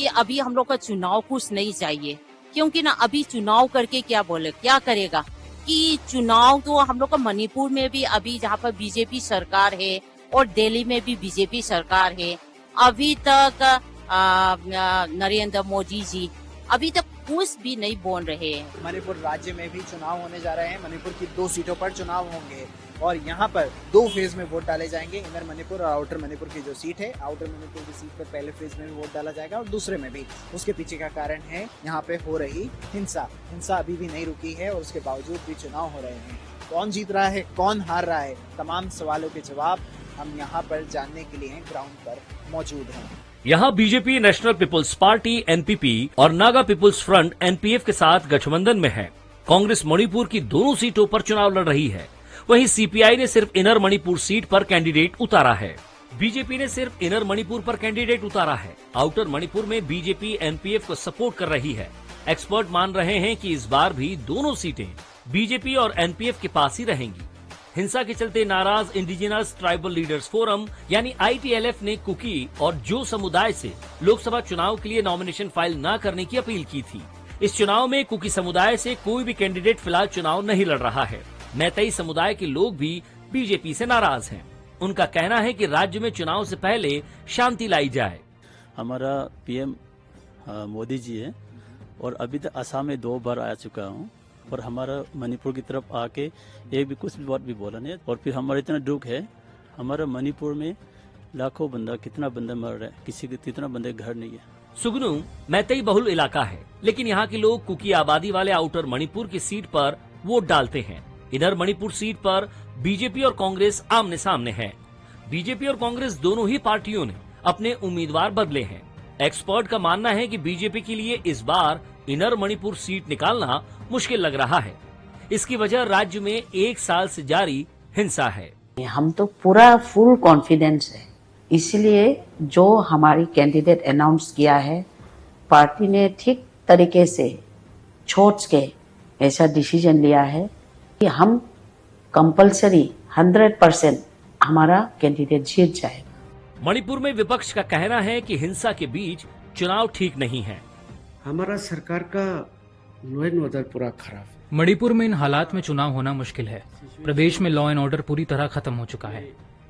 कि अभी हम लोग का चुनाव कुछ नहीं चाहिए, क्योंकि ना अभी चुनाव करके क्या करेगा कि चुनाव तो हम लोग का मणिपुर में भी अभी जहाँ पर बीजेपी सरकार है और दिल्ली में भी बीजेपी सरकार है, अभी तक नरेंद्र मोदी जी अभी तक कुछ भी नहीं बोल रहे हैं। मणिपुर राज्य में भी चुनाव होने जा रहे हैं। मणिपुर की 2 सीटों पर चुनाव होंगे और यहाँ पर 2 फेज में वोट डाले जाएंगे। इनर मणिपुर और आउटर मणिपुर की जो सीट है, आउटर मणिपुर की सीट पर पहले फेज में भी वोट डाला जाएगा और दूसरे में भी। उसके पीछे का कारण है यहाँ पे हो रही हिंसा अभी भी नहीं रुकी है और उसके बावजूद भी चुनाव हो रहे हैं। कौन जीत रहा है, कौन हार रहा है, तमाम सवालों के जवाब हम यहाँ पर जानने के लिए ग्राउंड पर मौजूद हैं। यहाँ BJP national people's party NPP और नागा पीपुल्स फ्रंट एनपीएफ के साथ गठबंधन में है। कांग्रेस मणिपुर की दोनों सीटों पर चुनाव लड़ रही है। वहीं सीपीआई ने सिर्फ इनर मणिपुर सीट पर कैंडिडेट उतारा है। बीजेपी ने सिर्फ इनर मणिपुर पर कैंडिडेट उतारा है। आउटर मणिपुर में बीजेपी एनपीएफ को सपोर्ट कर रही है। एक्सपर्ट मान रहे हैं कि इस बार भी दोनों सीटें बीजेपी और एनपीएफ के पास ही रहेंगी। हिंसा के चलते नाराज इंडिजिनस ट्राइबल लीडर्स फोरम यानी आईटीएलएफ ने कुकी और जो समुदाय से लोकसभा चुनाव के लिए नॉमिनेशन फाइल न करने की अपील की थी। इस चुनाव में कुकी समुदाय से कोई भी कैंडिडेट फिलहाल चुनाव नहीं लड़ रहा है। मैतेई समुदाय के लोग भी बीजेपी से नाराज हैं। उनका कहना है कि राज्य में चुनाव से पहले शांति लाई जाए। हमारा पीएम मोदी जी है और अभी तक असम में 2 बार आ चुका हूँ और हमारा मणिपुर की तरफ आके एक भी कुछ भी बात भी बोला नहीं। और फिर हमारा इतना दुख है, हमारा मणिपुर में लाखों बंदा, कितना बंदा मर रहा है, किसी के कितना बंदे घर नहीं है। सुगनू मैतेई बहुल इलाका है, लेकिन यहाँ के लोग कुकी आबादी वाले आउटर मणिपुर की सीट पर वोट डालते हैं। इधर मणिपुर सीट पर बीजेपी और कांग्रेस आमने सामने है। बीजेपी और कांग्रेस दोनों ही पार्टियों ने अपने उम्मीदवार बदले हैं। एक्सपर्ट का मानना है कि बीजेपी के लिए इस बार इनर मणिपुर सीट निकालना मुश्किल लग रहा है। इसकी वजह राज्य में 1 साल से जारी हिंसा है। हम तो पूरा फुल कॉन्फिडेंस है, इसलिए जो हमारी कैंडिडेट अनाउंस किया है, पार्टी ने ठीक तरीके से सोच के ऐसा डिसीजन लिया है कि हम कंपलसरी 100% हमारा कैंडिडेट जीत जाएगा। मणिपुर में विपक्ष का कहना है कि हिंसा के बीच चुनाव ठीक नहीं है। हमारा सरकार का लॉ एंड ऑर्डर पूरा खराब। मणिपुर में इन हालात में चुनाव होना मुश्किल है। प्रदेश में लॉ एंड ऑर्डर पूरी तरह खत्म हो चुका है।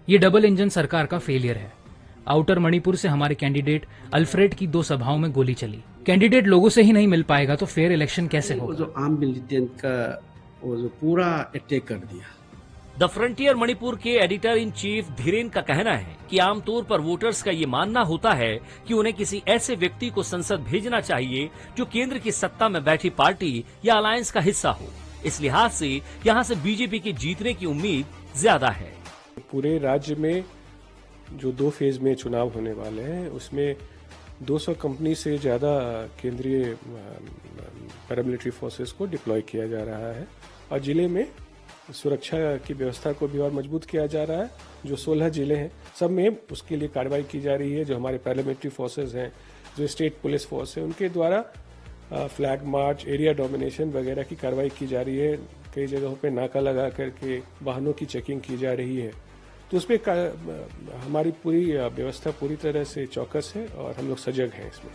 ये डबल इंजन सरकार का फेलियर है। आउटर मणिपुर से हमारे कैंडिडेट अल्फ्रेड की 2 सभाओं में गोली चली। कैंडिडेट लोगों से ही नहीं मिल पाएगा तो फेयर इलेक्शन कैसे होगा? जो आम मिलिटेंट का वो जो पूरा अटैक कर दिया। द फ्रंटियर मणिपुर के एडिटर इन चीफ धीरेन का कहना है कि आमतौर पर वोटर्स का ये मानना होता है कि उन्हें किसी ऐसे व्यक्ति को संसद भेजना चाहिए जो केंद्र की सत्ता में बैठी पार्टी या अलायंस का हिस्सा हो। इस लिहाज से यहाँ से बीजेपी के जीतने की उम्मीद ज्यादा है। पूरे राज्य में जो 2 फेज में चुनाव होने वाले हैं, उसमें 200 कंपनी से ज्यादा केंद्रीय पैरामिलिट्री फोर्सेस को डिप्लॉय किया जा रहा है और जिले में सुरक्षा की व्यवस्था को भी और मजबूत किया जा रहा है। जो 16 जिले हैं, सब में उसके लिए कार्रवाई की जा रही है। जो हमारे पैरामिलिट्री फोर्सेस हैं, जो स्टेट पुलिस फोर्स है, उनके द्वारा फ्लैग मार्च, एरिया डोमिनेशन वगैरह की कार्रवाई की जा रही है। कई जगहों पे नाका लगा करके वाहनों की चेकिंग की जा रही है। तो उस पर हमारी पूरी व्यवस्था पूरी तरह से चौकस है और हम लोग सजग हैं इसमें।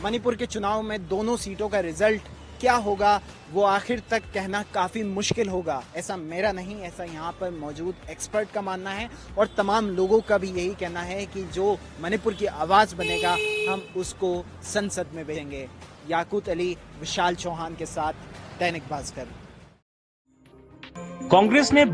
मणिपुर के चुनाव में दोनों सीटों का रिजल्ट क्या होगा वो आखिर तक कहना काफी मुश्किल होगा। ऐसा मेरा नहीं, ऐसा यहाँ पर मौजूद एक्सपर्ट का मानना है और तमाम लोगों का भी यही कहना है कि जो मणिपुर की आवाज बनेगा हम उसको संसद में भेजेंगे। याकूत अली, विशाल चौहान के साथ दैनिक भास्कर। कांग्रेस ने